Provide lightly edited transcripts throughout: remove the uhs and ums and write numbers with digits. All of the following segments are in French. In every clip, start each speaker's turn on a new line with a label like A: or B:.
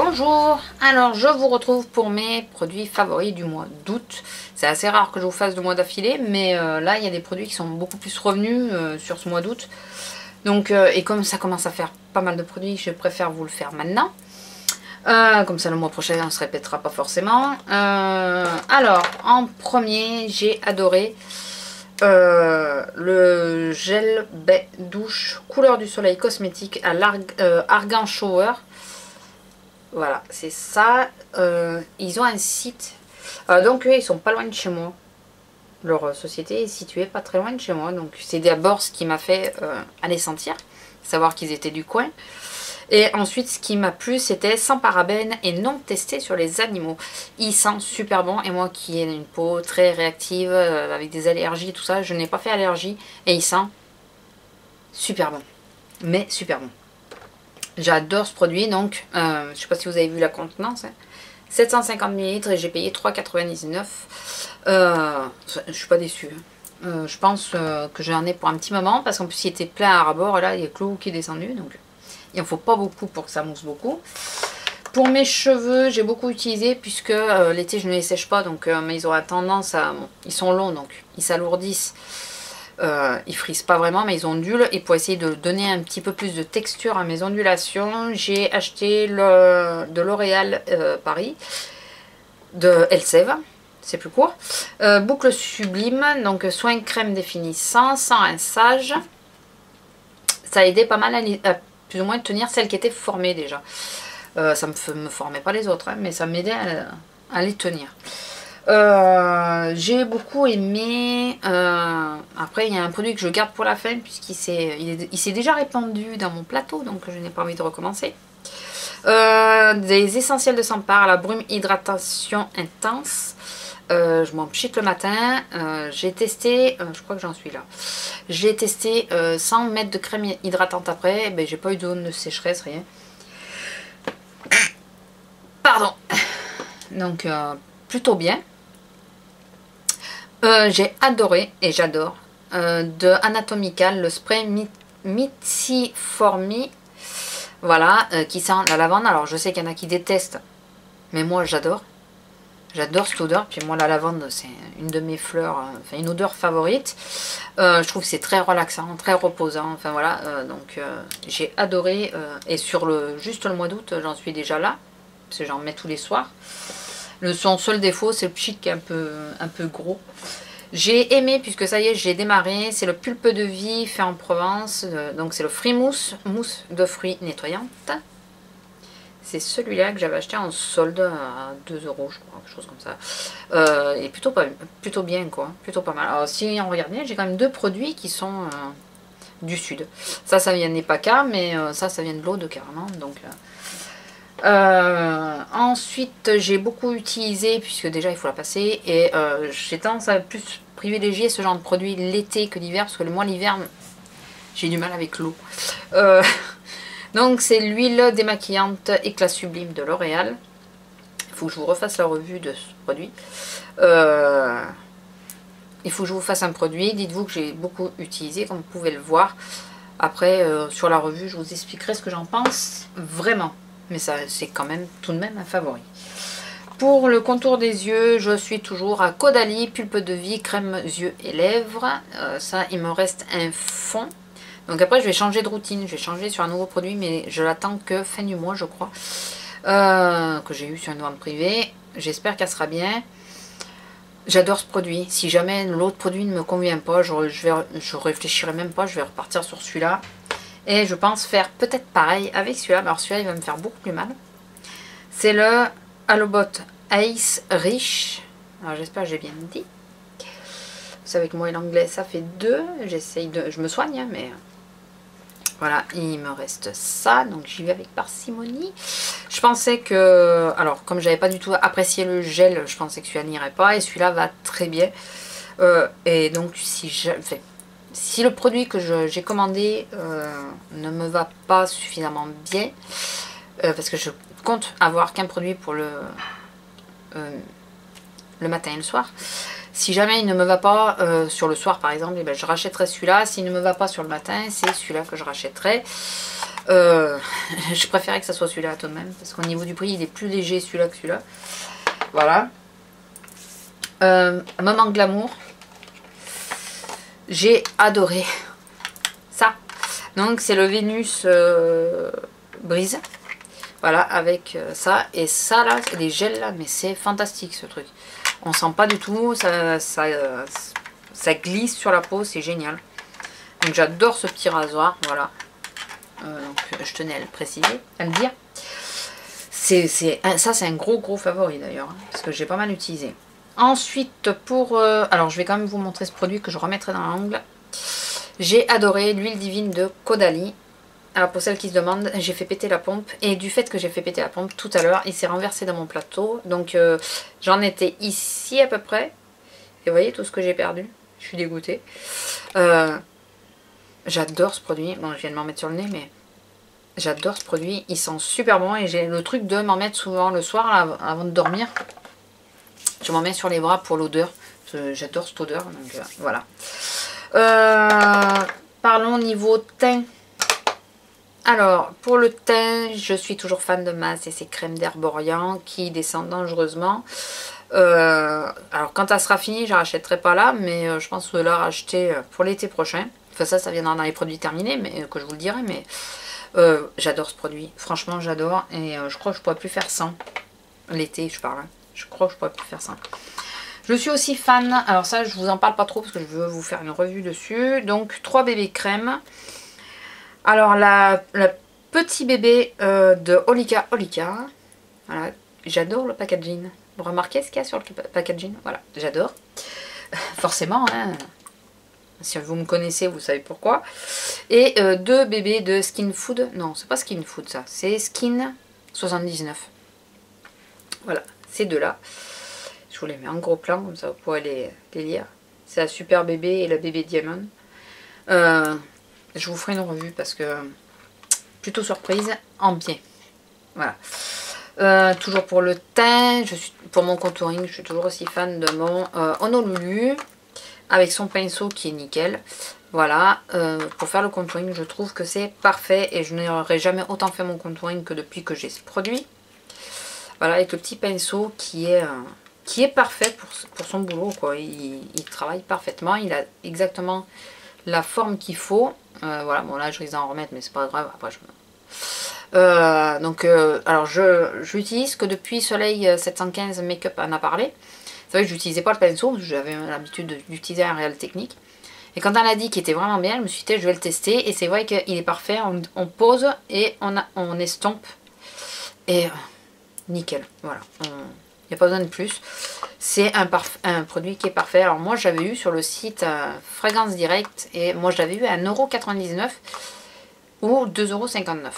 A: Bonjour, alors je vous retrouve pour mes produits favoris du mois d'août. C'est assez rare que je vous fasse 2 mois d'affilée, mais là il y a des produits qui sont beaucoup plus revenus sur ce mois d'août. Donc, et comme ça commence à faire pas mal de produits, je préfère vous le faire maintenant. Comme ça le mois prochain on ne se répétera pas forcément. Alors, en premier, j'ai adoré le gel baie douche couleur du soleil cosmétique à Argan Shower. Voilà, c'est ça. Ils ont un site. Donc ils sont pas loin de chez moi. Leur société est située pas très loin de chez moi. Donc c'est d'abord ce qui m'a fait aller sentir. Savoir qu'ils étaient du coin. Et ensuite ce qui m'a plu c'était sans parabènes et non testé sur les animaux. Il sent super bon. Et moi qui ai une peau très réactive avec des allergies et tout ça. Je n'ai pas fait allergie. Et il sent super bon. Mais super bon. J'adore ce produit, donc je ne sais pas si vous avez vu la contenance, hein. 750 ml et j'ai payé 3,99 €. Je suis pas déçue. Je pense que j'en ai pour un petit moment parce qu'en plus il était plein à ras-bord et là il y a que l'eau qui est descendu, donc il en faut pas beaucoup pour que ça mousse beaucoup. Pour mes cheveux, j'ai beaucoup utilisé puisque l'été je ne les sèche pas, donc mais ils auront tendance à... Bon, ils sont longs donc ils s'alourdissent. Ils frisent pas vraiment mais ils ondulent, et pour essayer de donner un petit peu plus de texture à mes ondulations, j'ai acheté de L'Oréal Paris, de Elseve, c'est plus court, boucle sublime, donc soin crème définissant, sans rinçage. Ça a aidé pas mal à plus ou moins tenir celles qui étaient formées déjà. Ça me formait pas les autres, hein, mais ça m'aidait à les tenir. J'ai beaucoup aimé. Après il y a un produit que je garde pour la fin puisqu'il s'est déjà répandu dans mon plateau, donc je n'ai pas envie de recommencer. Des essentiels de Sampar à la brume hydratation intense. Je m'en pchique le matin. J'ai testé, je crois que j'en suis là. J'ai testé sans mettre de crème hydratante après. Ben, j'ai pas eu de zone de sécheresse, rien. Pardon. Donc plutôt bien. J'ai adoré et j'adore de Anatomical le spray Mythiformi, voilà, qui sent la lavande. Alors je sais qu'il y en a qui détestent, mais moi j'adore cette odeur. Puis moi la lavande c'est une de mes fleurs, enfin une odeur favorite. Je trouve que c'est très relaxant, très reposant, enfin voilà, donc j'ai adoré. Et sur juste le mois d'août j'en suis déjà là parce que j'en mets tous les soirs. Son seul défaut, c'est le pchit qui est un peu gros. J'ai aimé, puisque ça y est, j'ai démarré. C'est le pulpe de vie fait en Provence. Donc c'est le Free Mousse, mousse de fruits nettoyante. C'est celui-là que j'avais acheté en solde à 2 €, je crois, quelque chose comme ça. Et plutôt bien, quoi. Plutôt pas mal. Alors si on regarde bien, j'ai quand même 2 produits qui sont du sud. Ça vient d'Epaka, mais ça vient de l'Aude carrément. Donc... ensuite j'ai beaucoup utilisé, puisque déjà il faut la passer, et j'ai tendance à plus privilégier ce genre de produit l'été que l'hiver, parce que moi l'hiver j'ai du mal avec l'eau. Donc c'est l'huile démaquillante éclat sublime de L'Oréal. Il faut que je vous refasse la revue de ce produit. Il faut que je vous fasse un produit, dites-vous que j'ai beaucoup utilisé comme vous pouvez le voir. Après sur la revue je vous expliquerai ce que j'en pense vraiment. Mais ça, c'est quand même tout de même un favori. Pour le contour des yeux, je suis toujours à Caudalie, pulpe de vie, crème yeux et lèvres. Ça, il me reste un fond. Donc après, je vais changer de routine. Je vais changer sur un nouveau produit, mais je l'attends que fin du mois, je crois. Que j'ai eu sur une vente privée. J'espère qu'elle sera bien. J'adore ce produit. Si jamais l'autre produit ne me convient pas, je réfléchirai même pas. Je vais repartir sur celui-là. Et je pense faire peut-être pareil avec celui-là. Alors celui-là, il va me faire beaucoup plus mal. C'est le Halobot Ace Rich. Alors j'espère que j'ai bien dit. Vous savez que moi et l'anglais, ça fait 2. Je me soigne, hein, mais... Voilà, il me reste ça. Donc j'y vais avec parcimonie. Je pensais que... Alors, comme j'avais pas du tout apprécié le gel, je pensais que celui-là n'irait pas. Et celui-là va très bien. Et donc, si le produit que j'ai commandé ne me va pas suffisamment bien, parce que je compte avoir qu'un produit pour le matin et le soir. Si jamais il ne me va pas sur le soir par exemple, eh ben, je rachèterai celui-là. S'il ne me va pas sur le matin, c'est celui-là que je rachèterai. Je préférais que ça soit celui-là tout de même, parce qu'au niveau du prix, il est plus léger celui-là que celui-là. Voilà. Moment glamour. J'ai adoré ça. Donc c'est le Vénus Brise. Voilà, avec ça. Et ça là, les gels là, mais c'est fantastique ce truc. On sent pas du tout, ça glisse sur la peau, c'est génial. Donc j'adore ce petit rasoir, voilà. Donc je tenais à le préciser, à le dire. Ça c'est un gros favori d'ailleurs, hein, parce que j'ai pas mal utilisé. Ensuite pour... alors je vais quand même vous montrer ce produit que je remettrai dans l'angle. J'ai adoré l'huile divine de Caudalie. Alors pour celles qui se demandent, j'ai fait péter la pompe. Et du fait que j'ai fait péter la pompe tout à l'heure, il s'est renversé dans mon plateau. Donc j'en étais ici à peu près. Et vous voyez tout ce que j'ai perdu. Je suis dégoûtée. J'adore ce produit. Bon, je viens de m'en mettre sur le nez, mais j'adore ce produit. Il sent super bon. Et j'ai le truc de m'en mettre souvent le soir là, avant de dormir. Je m'en mets sur les bras pour l'odeur. J'adore cette odeur. Donc voilà. Parlons niveau teint. Alors, pour le teint, je suis toujours fan de Masse et ses crèmes d'Herborian qui descendent dangereusement. Alors, quand elle sera finie, je ne rachèterai pas là, mais je pense la racheter pour l'été prochain. Enfin, ça viendra dans les produits terminés, mais que je vous le dirai. Mais j'adore ce produit. Franchement, j'adore. Et je crois que je ne pourrais plus faire sans. L'été, je parle. Hein. Je crois que je ne pourrais plus faire sans. Je suis aussi fan. Alors, ça, je vous en parle pas trop parce que je veux vous faire une revue dessus. Donc, 3 bébés crèmes. Alors la petit bébé de Olika. Voilà, j'adore le packaging. Vous remarquez ce qu'il y a sur le packaging? Voilà, j'adore. Forcément, hein. Si vous me connaissez, vous savez pourquoi. Et 2 bébés de Skin Food. Non, c'est pas Skin Food ça, c'est Skin 79. Voilà, ces deux-là. Je vous les mets en gros plan, comme ça vous pourrez les lire. C'est la super bébé et la bébé diamond. Je vous ferai une revue parce que plutôt surprise en bien. Voilà. Toujours pour le teint, pour mon contouring, je suis toujours aussi fan de mon Honolulu avec son pinceau qui est nickel. Voilà. Pour faire le contouring, je trouve que c'est parfait et je n'aurais jamais autant fait mon contouring que depuis que j'ai ce produit. Voilà, avec le petit pinceau qui est parfait pour son boulot, quoi. Il travaille parfaitement, il a exactement la forme qu'il faut. Voilà, bon là je risque d'en remettre mais c'est pas grave, après alors je l'utilise que depuis Soleil 715 Make-up en a parlé. C'est vrai que j'utilisais pas le pinceau, j'avais l'habitude d'utiliser un Real Technique. Et quand elle a dit qu'il était vraiment bien, je me suis dit je vais le tester et c'est vrai qu'il est parfait, on pose et on estompe et nickel, voilà. Il n'y a pas besoin de plus. C'est un produit qui est parfait. Alors moi j'avais eu sur le site Fragrance Direct et moi je l'avais eu à 1,99 € ou 2,59 €.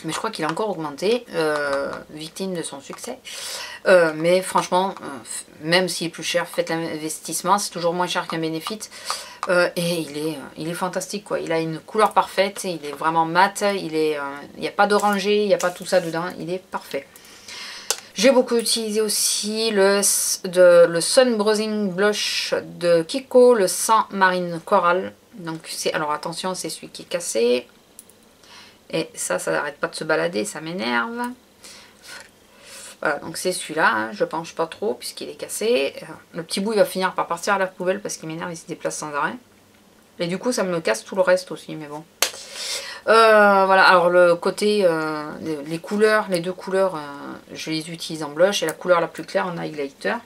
A: Mais je crois qu'il a encore augmenté, victime de son succès. Mais franchement, même s'il est plus cher, faites l'investissement, c'est toujours moins cher qu'un Benefit. Et il est fantastique, quoi. Il a une couleur parfaite, il est vraiment mat, il n'y a pas d'orangé, il n'y a pas tout ça dedans, il est parfait. J'ai beaucoup utilisé aussi le Sun Bronzing Blush de Kiko, le Sang Marine Coral. Donc alors attention, c'est celui qui est cassé. Et ça n'arrête pas de se balader, ça m'énerve. Voilà, donc c'est celui-là, hein, je penche pas trop puisqu'il est cassé. Le petit bout il va finir par partir à la poubelle parce qu'il m'énerve, il se déplace sans arrêt. Et du coup ça me casse tout le reste aussi, mais bon. Voilà, alors le côté, les couleurs, les deux couleurs, je les utilise en blush et la couleur la plus claire en highlighter.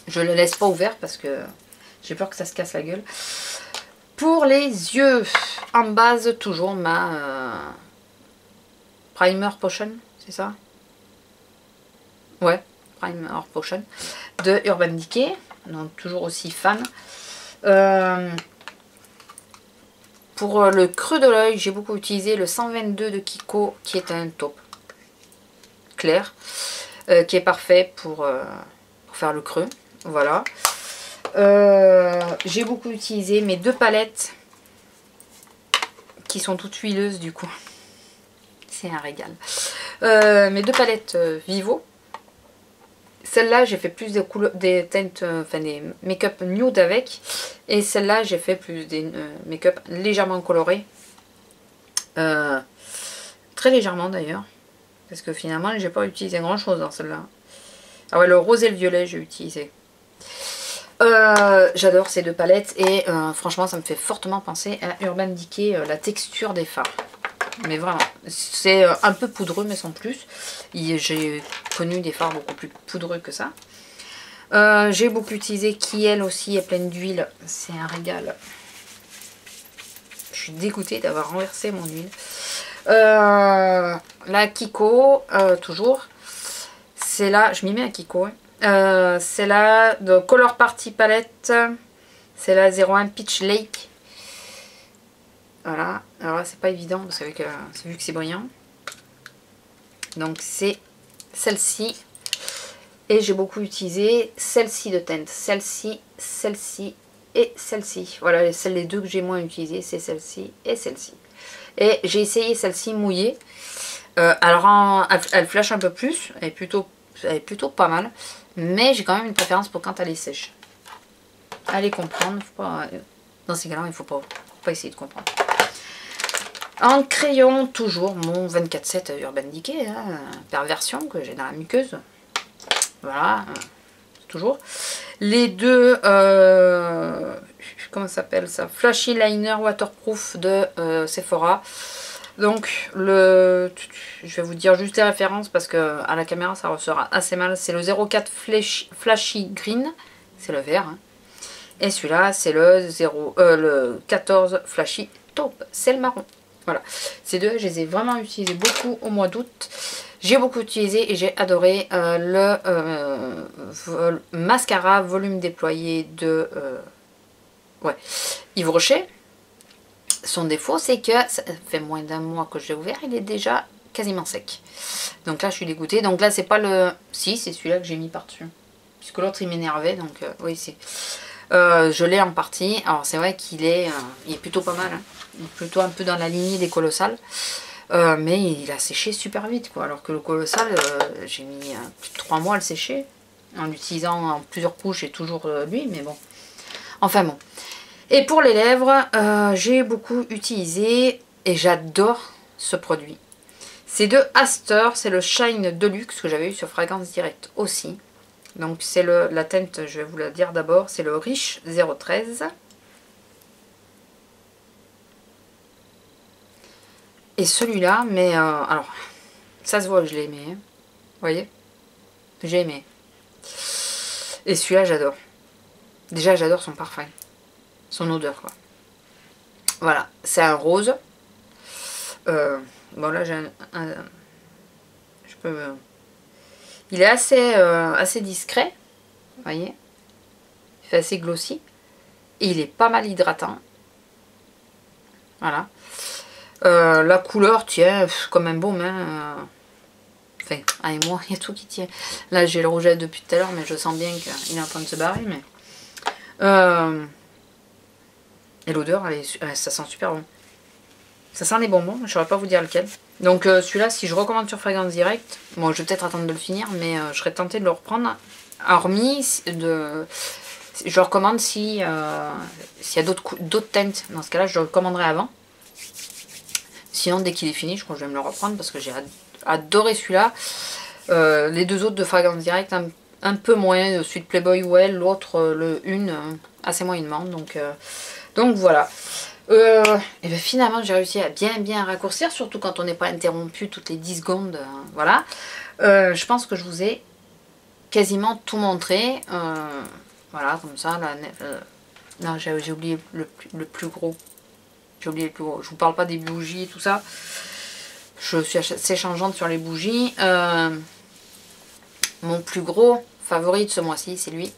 A: Je ne le laisse pas ouvert parce que j'ai peur que ça se casse la gueule. Pour les yeux, en base toujours ma Primer Potion, c'est ça? Ouais, Primer Potion de Urban Decay, donc toujours aussi fan. Pour le creux de l'œil, j'ai beaucoup utilisé le 122 de Kiko, qui est un taupe clair, qui est parfait pour faire le creux. Voilà. J'ai beaucoup utilisé mes 2 palettes, qui sont toutes huileuses du coup. C'est un régal. Mes 2 palettes Vivo. Celle-là, j'ai fait plus des teintes, enfin des make-up nude avec. Et celle-là, j'ai fait plus des make-up légèrement colorés. Très légèrement d'ailleurs. Parce que finalement, j'ai pas utilisé grand chose dans celle-là. Ah ouais, le rose et le violet, j'ai utilisé. J'adore ces deux palettes et franchement, ça me fait fortement penser à Urban Decay, la texture des fards. Mais vraiment, c'est un peu poudreux, mais sans plus. J'ai connu des fards beaucoup plus poudreux que ça. J'ai beaucoup utilisé Kiel aussi, est pleine d'huile. C'est un régal. Je suis dégoûtée d'avoir renversé mon huile. La Kiko, toujours. C'est là, je m'y mets à Kiko. C'est là de Color Party Palette. C'est la 01 Peach Lake. Voilà. Alors là, c'est pas évident parce que vu que c'est brillant. Donc c'est celle-ci. Et j'ai beaucoup utilisé celle-ci de teinte. Celle-ci, celle-ci et celle-ci. Voilà, les deux que j'ai moins utilisées, c'est celle-ci et celle-ci. Et j'ai essayé celle-ci mouillée. Alors elle flash un peu plus. Elle est plutôt pas mal. Mais j'ai quand même une préférence pour quand elle est sèche. Allez comprendre. Faut pas, dans ces cas-là, il ne faut pas essayer de comprendre. En crayon, toujours mon 24-7 Urban Decay. Hein, perversion que j'ai dans la muqueuse. Voilà. Toujours. Les deux... comment ça s'appelle ça? Flashy Liner Waterproof de Sephora. Donc, je vais vous dire juste les références parce que à la caméra ça ressort assez mal. C'est le 04 Flashy Green, c'est le vert. Hein. Et celui-là, c'est le 14 Flashy Taupe, c'est le marron. Voilà, ces deux, je les ai vraiment utilisés beaucoup au mois d'août. J'ai beaucoup utilisé et j'ai adoré le mascara volume déployé de Yves Rocher. Son défaut, c'est que ça fait moins d'un mois que je l'ai ouvert, il est déjà quasiment sec. Donc là, je suis dégoûtée. Donc là, c'est pas le... Si, c'est celui-là que j'ai mis par-dessus. Puisque l'autre, il m'énervait. Donc oui, c'est... je l'ai en partie. Alors c'est vrai qu'il est, il est plutôt pas mal. Hein. Il est plutôt un peu dans la lignée des colossales. Mais il a séché super vite, quoi. Alors que le colossal, j'ai mis plus de 3 mois à le sécher. En l'utilisant en plusieurs couches et toujours lui, mais bon. Enfin bon. Et pour les lèvres, j'ai beaucoup utilisé et j'adore ce produit. C'est de Aster, c'est le Shine Deluxe que j'avais eu sur Fragrance Direct aussi. Donc c'est la teinte, je vais vous la dire d'abord, c'est le Riche 013. Et celui-là, mais alors, ça se voit que je l'ai aimé. Hein. Vous voyez? J'ai aimé. Et celui-là, j'adore. Déjà, j'adore son parfum. Son odeur, quoi. Voilà, c'est un rose. Bon, là, j'ai je peux... Il est assez discret. Vous voyez? Il fait assez glossy. Et il est pas mal hydratant. Voilà. La couleur tient comme un baume. Hein. Enfin, avec moi, il y a tout qui tient. Là, j'ai le rouge depuis tout à l'heure, mais je sens bien qu'il est en train de se barrer. Mais et l'odeur, ça sent super bon. Ça sent les bonbons, je ne saurais pas vous dire lequel. Donc celui-là, si je recommande sur Fragrance Direct, bon, je vais peut-être attendre de le finir, mais je serais tentée de le reprendre. Hormis, je recommande s'il y a d'autres teintes. Dans ce cas-là, je le recommanderai avant. Sinon, dès qu'il est fini, je crois que je vais me le reprendre parce que j'ai adoré celui-là. Les deux autres de Fragrance Direct, un peu moins. Celui de Playboy Well, l'autre, le une, assez moyennement. Donc voilà. Et bien finalement, j'ai réussi à bien raccourcir, surtout quand on n'est pas interrompu toutes les 10 secondes. Voilà. Je pense que je vous ai quasiment tout montré. Voilà, comme ça. Non, j'ai oublié le plus gros. J'ai oublié le plus gros. Je vous parle pas des bougies et tout ça. Je suis assez changeante sur les bougies. Mon plus gros favori de ce mois-ci, c'est lui.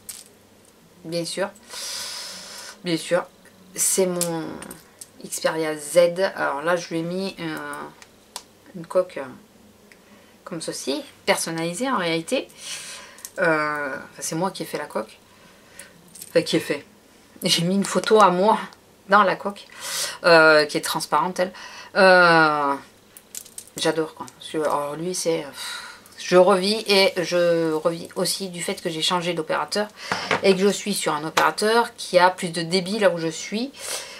A: Bien sûr. Bien sûr. C'est mon Xperia Z. Alors là, je lui ai mis une coque comme ceci, personnalisée en réalité. C'est moi qui ai fait la coque. Enfin, qui ai fait. J'ai mis une photo à moi dans la coque, qui est transparente, elle. J'adore, quoi. Alors lui, c'est... Je revis et je revis aussi du fait que j'ai changé d'opérateur et que je suis sur un opérateur qui a plus de débit là où je suis.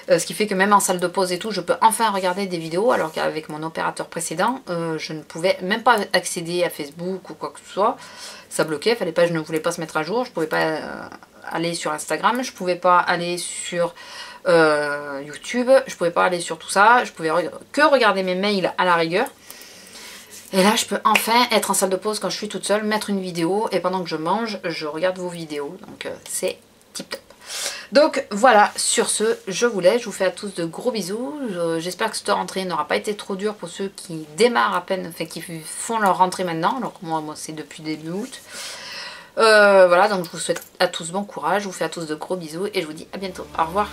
A: Ce qui fait que même en salle de pause et tout, je peux enfin regarder des vidéos, alors qu'avec mon opérateur précédent, je ne pouvais même pas accéder à Facebook ou quoi que ce soit. Ça bloquait, fallait pas, je ne voulais pas se mettre à jour, je pouvais pas aller sur Instagram, je pouvais pas aller sur YouTube, je pouvais pas aller sur tout ça, je pouvais que regarder mes mails à la rigueur. Et là, je peux enfin être en salle de pause quand je suis toute seule, mettre une vidéo, et pendant que je mange, je regarde vos vidéos. Donc c'est tip top. Donc voilà, sur ce, je vous laisse, je vous fais à tous de gros bisous. J'espère que cette rentrée n'aura pas été trop dure pour ceux qui démarrent à peine, enfin qui font leur rentrée maintenant, alors que moi c'est depuis début août. Voilà, donc je vous souhaite à tous bon courage, je vous fais à tous de gros bisous et je vous dis à bientôt. Au revoir.